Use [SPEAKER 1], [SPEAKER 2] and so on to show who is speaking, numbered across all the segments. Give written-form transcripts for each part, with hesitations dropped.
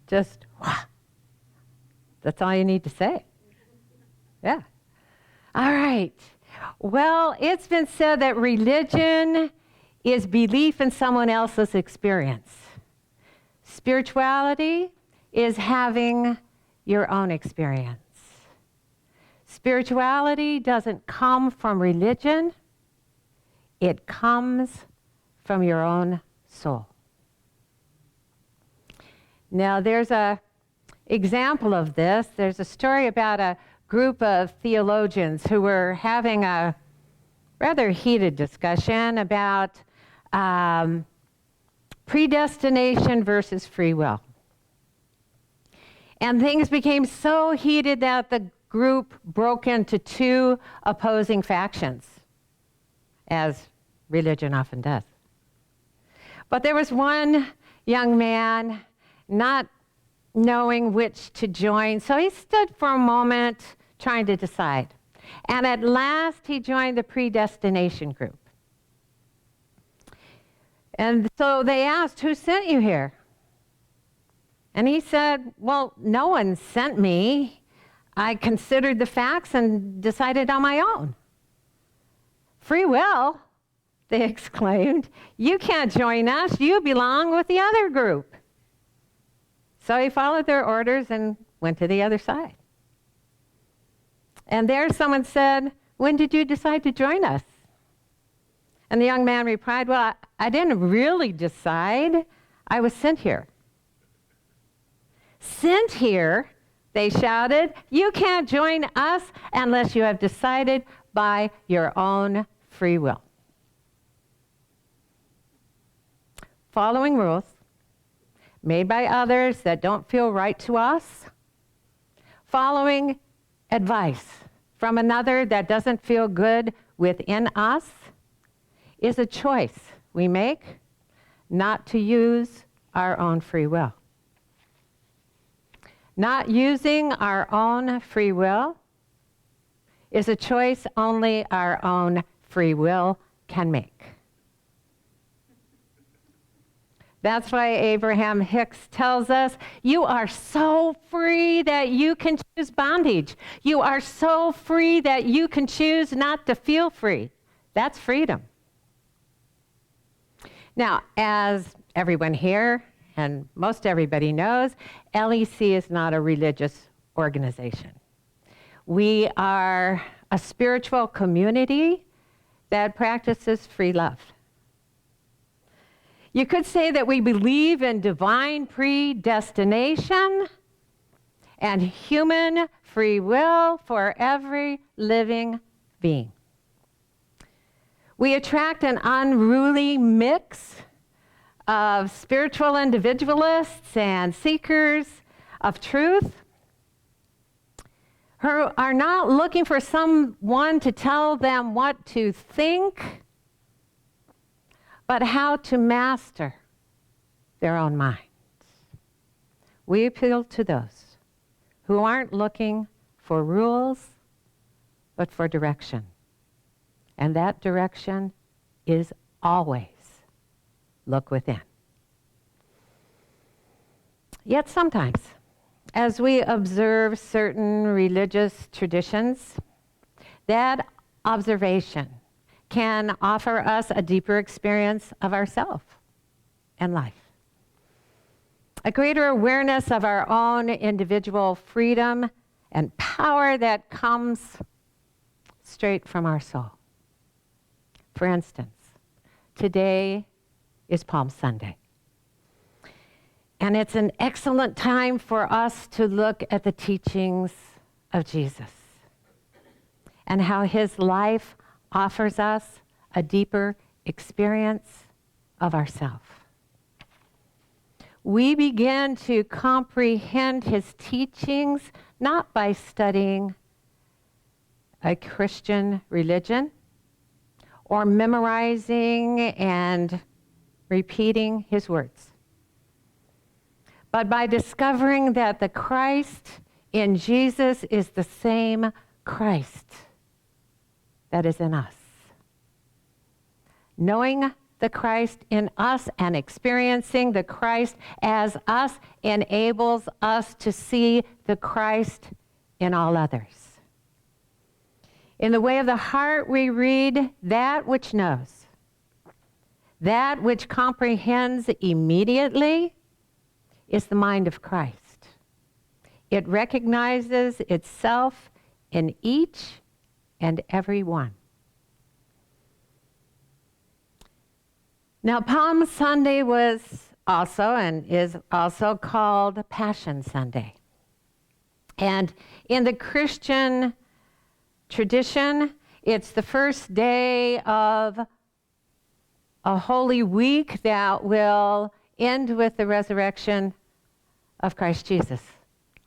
[SPEAKER 1] Just, wow. That's all you need to say. Yeah. All right. Well, it's been said that religion is belief in someone else's experience. Spirituality is having your own experience. Spirituality doesn't come from religion. It comes from your own soul. Now, there's an example of this. There's a story about a group of theologians who were having a rather heated discussion about predestination versus free will. And things became so heated that the group broke into two opposing factions, as religion often does. But there was one young man not knowing which to join, so he stood for a moment trying to decide. And at last he joined the predestination group. And so they asked, "Who sent you here?" And he said, "Well, no one sent me. I considered the facts and decided on my own." "Free will?" they exclaimed. "You can't join us. You belong with the other group." So he followed their orders and went to the other side. And there someone said, "When did you decide to join us?" And the young man replied, "Well, I didn't really decide. I was sent here." "Sent here?" they shouted. "You can't join us unless you have decided by your own free will." Following rules made by others that don't feel right to us, following advice from another that doesn't feel good within us, is a choice we make not to use our own free will. Not using our own free will is a choice only our own free will can make. That's why Abraham Hicks tells us, you are so free that you can choose bondage. You are so free that you can choose not to feel free. That's freedom. Now, as everyone here and most everybody knows, LEC is not a religious organization. We are a spiritual community that practices free love. You could say that we believe in divine predestination and human free will for every living being. We attract an unruly mix of spiritual individualists and seekers of truth who are not looking for someone to tell them what to think, but how to master their own minds. We appeal to those who aren't looking for rules, but for direction. And that direction is always look within. Yet sometimes, as we observe certain religious traditions, that observation can offer us a deeper experience of ourselves and life. A greater awareness of our own individual freedom and power that comes straight from our soul. For instance, today is Palm Sunday. And it's an excellent time for us to look at the teachings of Jesus and how his life offers us a deeper experience of ourselves. We begin to comprehend his teachings not by studying a Christian religion or memorizing and repeating his words, but by discovering that the Christ in Jesus is the same Christ that is in us. Knowing the Christ in us and experiencing the Christ as us enables us to see the Christ in all others. In the way of the heart, we read that which knows, that which comprehends immediately is the mind of Christ. It recognizes itself in each and every one. Now, Palm Sunday was also and is also called Passion Sunday. And in the Christian tradition, it's the first day of a Holy Week that will end with the resurrection of Christ Jesus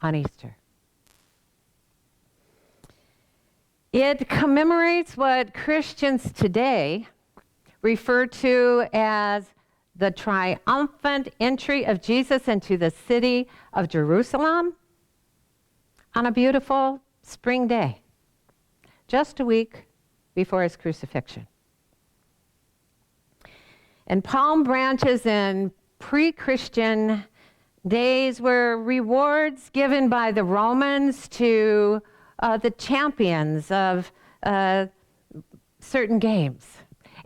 [SPEAKER 1] on Easter. It commemorates what Christians today refer to as the triumphant entry of Jesus into the city of Jerusalem on a beautiful spring day, just a week before his crucifixion. And palm branches in pre-Christian days were rewards given by the Romans to the champions of certain games.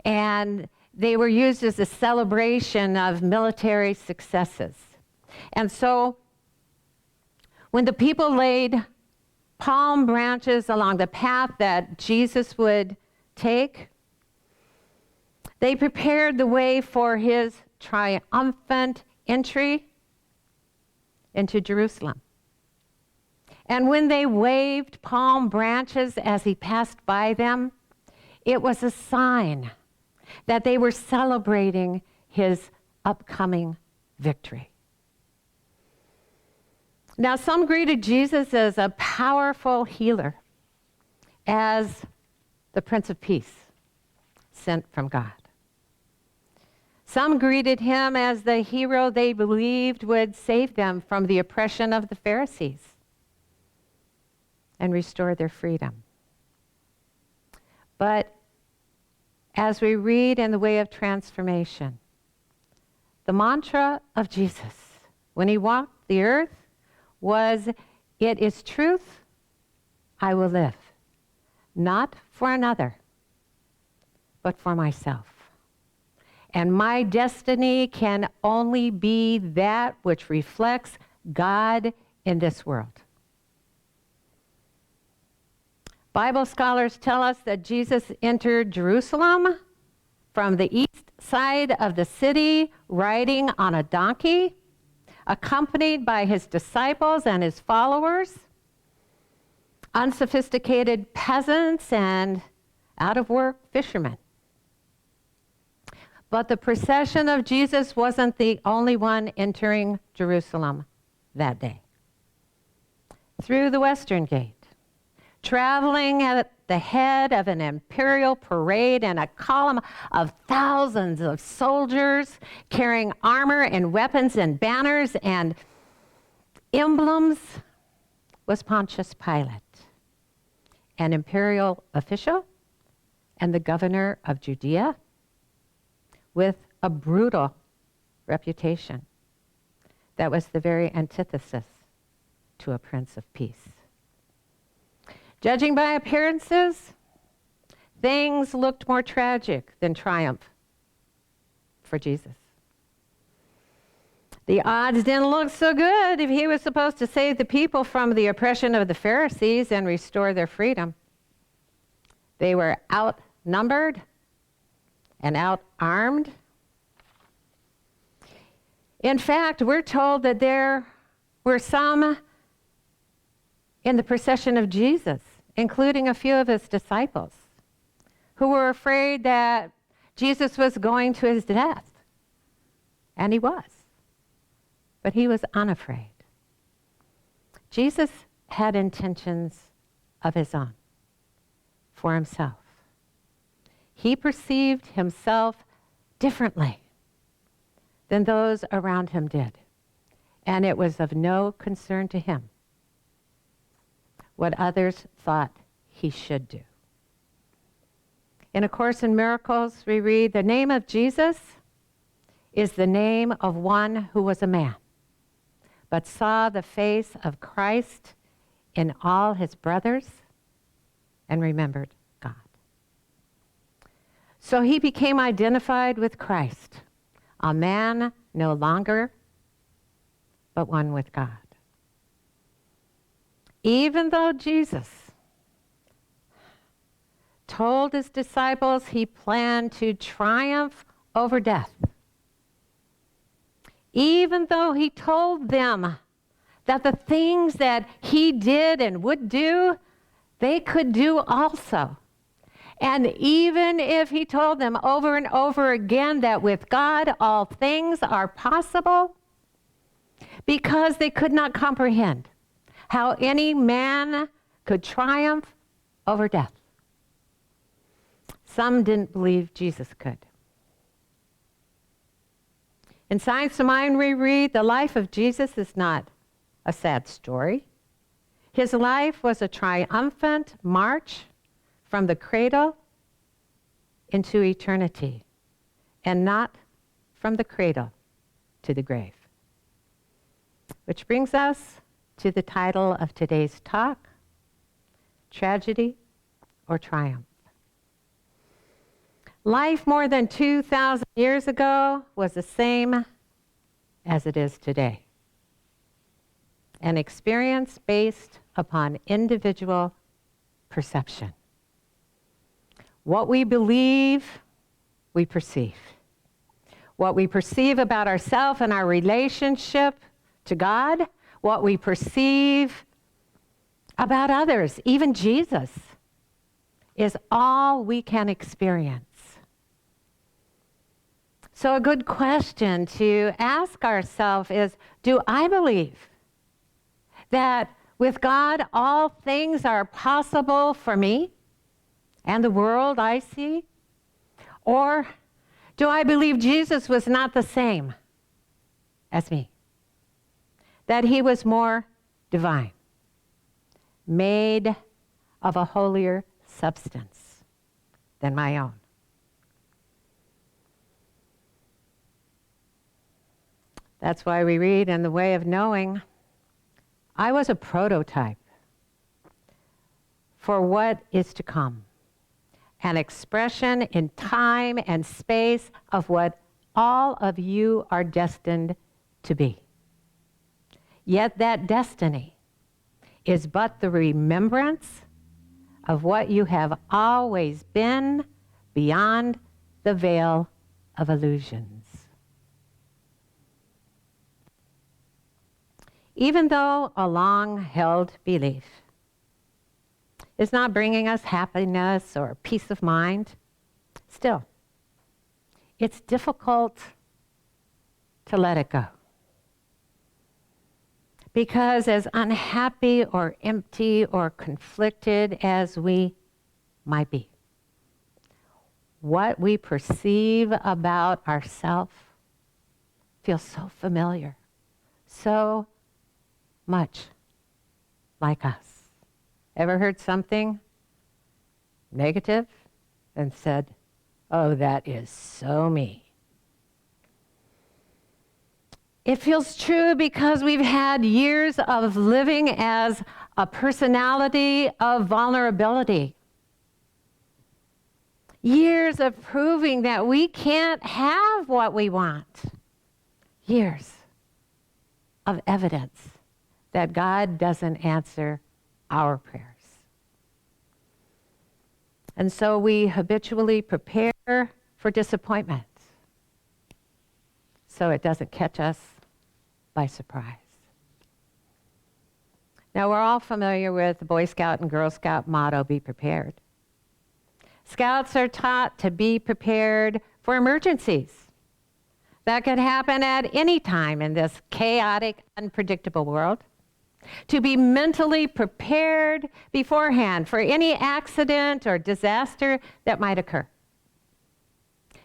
[SPEAKER 1] And they were used as a celebration of military successes. And so when the people laid palm branches along the path that Jesus would take, they prepared the way for his triumphant entry into Jerusalem. And when they waved palm branches as he passed by them, it was a sign that they were celebrating his upcoming victory. Now, some greeted Jesus as a powerful healer, as the Prince of Peace, sent from God. Some greeted him as the hero they believed would save them from the oppression of the Pharisees and restore their freedom. But as we read in the Way of Transformation, the mantra of Jesus when he walked the earth was, "It is truth, I will live, not for another, but for myself. And my destiny can only be that which reflects God in this world." Bible scholars tell us that Jesus entered Jerusalem from the east side of the city riding on a donkey, accompanied by his disciples and his followers, unsophisticated peasants and out-of-work fishermen. But the procession of Jesus wasn't the only one entering Jerusalem that day. Through the Western Gate, traveling at the head of an imperial parade and a column of thousands of soldiers carrying armor and weapons and banners and emblems, was Pontius Pilate, an imperial official and the governor of Judea with a brutal reputation that was the very antithesis to a Prince of Peace. Judging by appearances, things looked more tragic than triumph for Jesus. The odds didn't look so good if he was supposed to save the people from the oppression of the Pharisees and restore their freedom. They were outnumbered and outarmed. In fact, we're told that there were some in the procession of Jesus, including a few of his disciples, who were afraid that Jesus was going to his death. And he was. But he was unafraid. Jesus had intentions of his own for himself. He perceived himself differently than those around him did. And it was of no concern to him what others thought he should do. In A Course in Miracles, we read, "The name of Jesus is the name of one who was a man, but saw the face of Christ in all his brothers and remembered God." So he became identified with Christ, a man no longer, but one with God. Even though Jesus told his disciples he planned to triumph over death, even though he told them that the things that he did and would do, they could do also. And even if he told them over and over again that with God all things are possible, because they could not comprehend how any man could triumph over death. Some didn't believe Jesus could. In Science of Mind, we read, the life of Jesus is not a sad story. His life was a triumphant march from the cradle into eternity, and not from the cradle to the grave. Which brings us to the title of today's talk, Tragedy or Triumph. Life more than 2,000 years ago was the same as it is today. An experience based upon individual perception. What we believe, we perceive. What we perceive about ourselves and our relationship to God, what we perceive about others, even Jesus, is all we can experience. So a good question to ask ourselves is, do I believe that with God all things are possible for me and the world I see? Or do I believe Jesus was not the same as me? That he was more divine, made of a holier substance than my own? That's why we read in The Way of Knowing, I was a prototype for what is to come, an expression in time and space of what all of you are destined to be. Yet that destiny is but the remembrance of what you have always been beyond the veil of illusions. Even though a long-held belief is not bringing us happiness or peace of mind, still, it's difficult to let it go. Because as unhappy or empty or conflicted as we might be, what we perceive about ourselves feels so familiar, so much like us. Ever heard something negative and said, "Oh, that is so me"? It feels true because we've had years of living as a personality of vulnerability. Years of proving that we can't have what we want. Years of evidence that God doesn't answer our prayers. And so we habitually prepare for disappointment so it doesn't catch us by surprise. Now, we're all familiar with the Boy Scout and Girl Scout motto, be prepared. Scouts are taught to be prepared for emergencies that could happen at any time in this chaotic, unpredictable world. To be mentally prepared beforehand for any accident or disaster that might occur.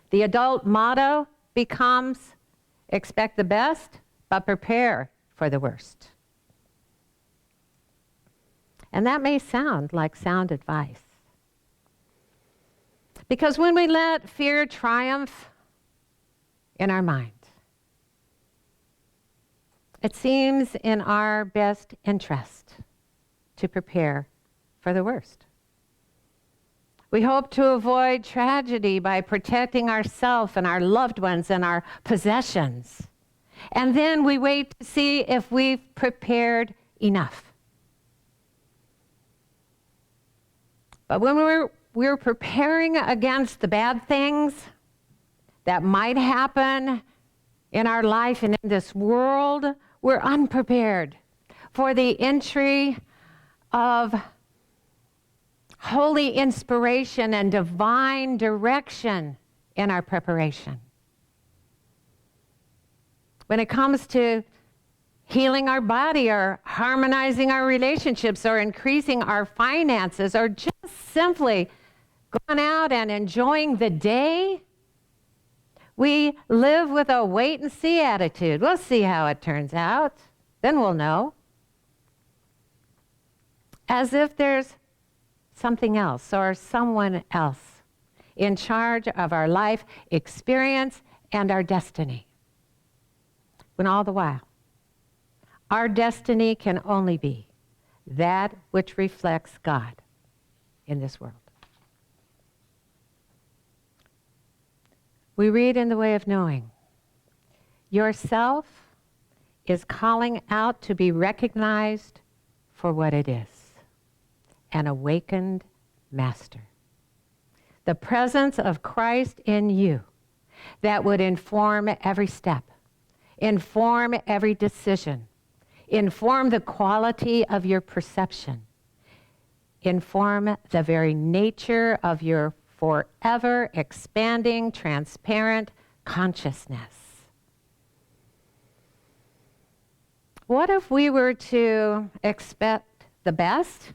[SPEAKER 1] The adult motto becomes, expect the best, but prepare for the worst. And that may sound like sound advice. Because when we let fear triumph in our mind, it seems in our best interest to prepare for the worst. We hope to avoid tragedy by protecting ourselves and our loved ones and our possessions. And then we wait to see if we've prepared enough. But when we're preparing against the bad things that might happen in our life and in this world, we're unprepared for the entry of holy inspiration and divine direction in our preparation. When it comes to healing our body or harmonizing our relationships or increasing our finances or just simply going out and enjoying the day, we live with a wait and see attitude. We'll see how it turns out, then we'll know. As if there's something else or someone else in charge of our life experience and our destiny. When all the while, our destiny can only be that which reflects God in this world. We read in the Way of Knowing, yourself is calling out to be recognized for what it is, an awakened master. The presence of Christ in you that would inform every step, inform every decision, inform the quality of your perception, inform the very nature of your forever expanding, transparent consciousness. What if we were to expect the best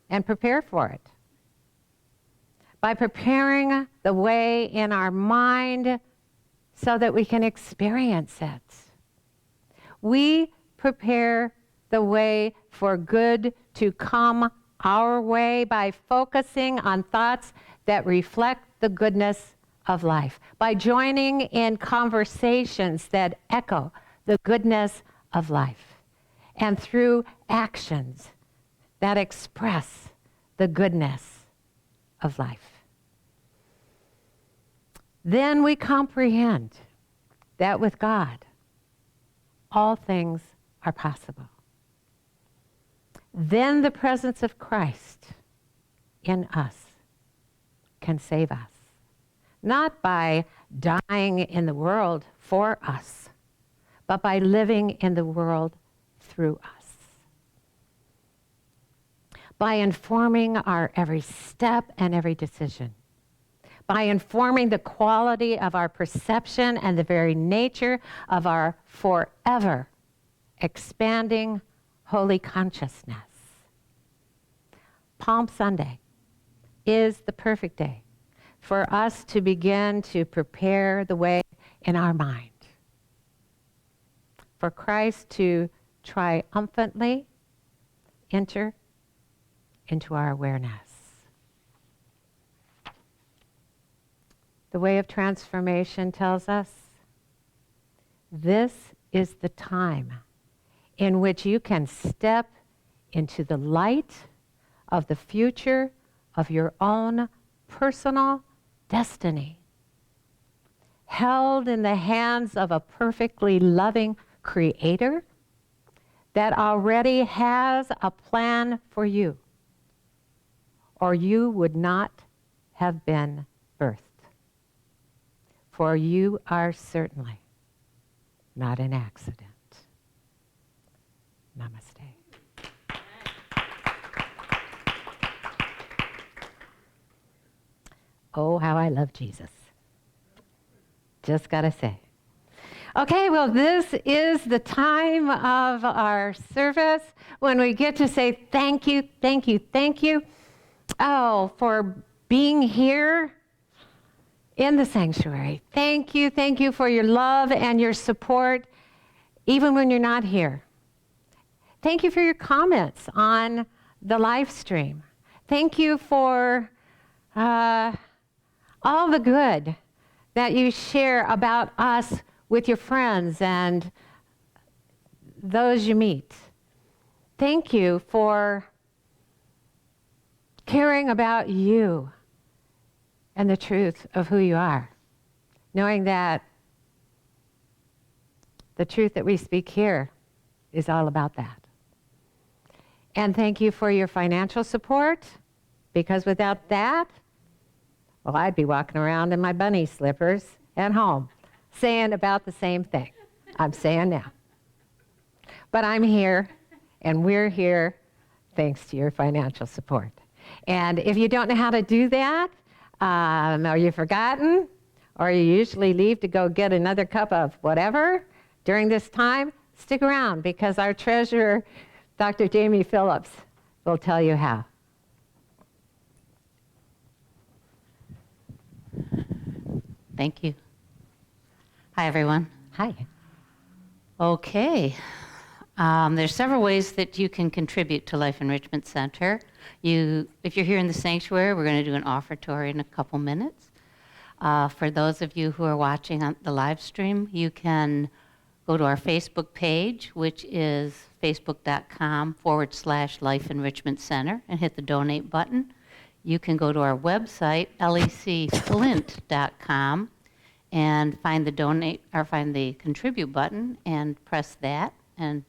[SPEAKER 1] and prepare for it? By preparing the way in our mind so that we can experience it. We prepare the way for good to come our way by focusing on thoughts that reflect the goodness of life, by joining in conversations that echo the goodness of life, and through actions that express the goodness of life. Then we comprehend that with God, all things are possible. Then the presence of Christ in us can save us, not by dying in the world for us, but by living in the world through us. By informing our every step and every decision, by informing the quality of our perception and the very nature of our forever expanding holy consciousness. Palm Sunday is the perfect day for us to begin to prepare the way in our mind, for Christ to triumphantly enter into our awareness. The Way of Transformation tells us this is the time in which you can step into the light of the future of your own personal destiny, held in the hands of a perfectly loving Creator that already has a plan for you, or you would not have been birthed. For you are certainly not an accident. Namaste. Oh, how I love Jesus. Just gotta say. Okay, well, this is the time of our service when we get to say thank you, thank you, thank you. Oh, for being here in the sanctuary. Thank you for your love and your support, even when you're not here. Thank you for your comments on the live stream. Thank you for all the good that you share about us with your friends and those you meet. Thank you for caring about you and the truth of who you are, knowing that the truth that we speak here is all about that. And thank you for your financial support, because without that, well, I'd be walking around in my bunny slippers at home saying about the same thing I'm saying now. But I'm here, and we're here thanks to your financial support. And if you don't know how to do that, or you've forgotten, or you usually leave to go get another cup of whatever during this time, stick around, because our treasurer, Dr. Jamie Phillips, will tell you how.
[SPEAKER 2] Thank you. Hi, everyone.
[SPEAKER 1] Hi.
[SPEAKER 2] Okay. There's several ways that you can contribute to Life Enrichment Center. If you're here in the sanctuary, we're going to do an offertory in a couple minutes. For those of you who are watching on the live stream, you can go to our Facebook page, which is facebook.com/Life Enrichment Center, and hit the donate button. You can go to our website, lecflint.com, and find the donate or find the contribute button and press that and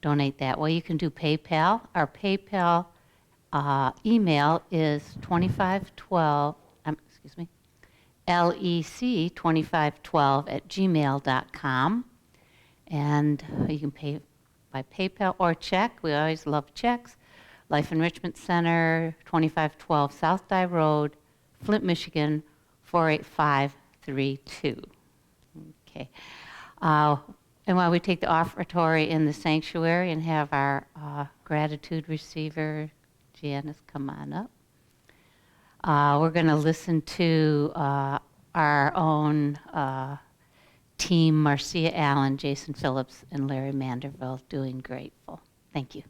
[SPEAKER 2] donate that way. You can do PayPal. Our PayPal email is 2512, lec2512@gmail.com. And you can pay by PayPal or check. We always love checks. Life Enrichment Center, 2512 South Dye Road, Flint, Michigan, 48532. Okay. And while we take the offertory in the sanctuary and have our gratitude receiver, Janice, come on up, we're going to listen to our own team, Marcia Allen, Jason Phillips, and Larry Manderville, doing Grateful. Thank you.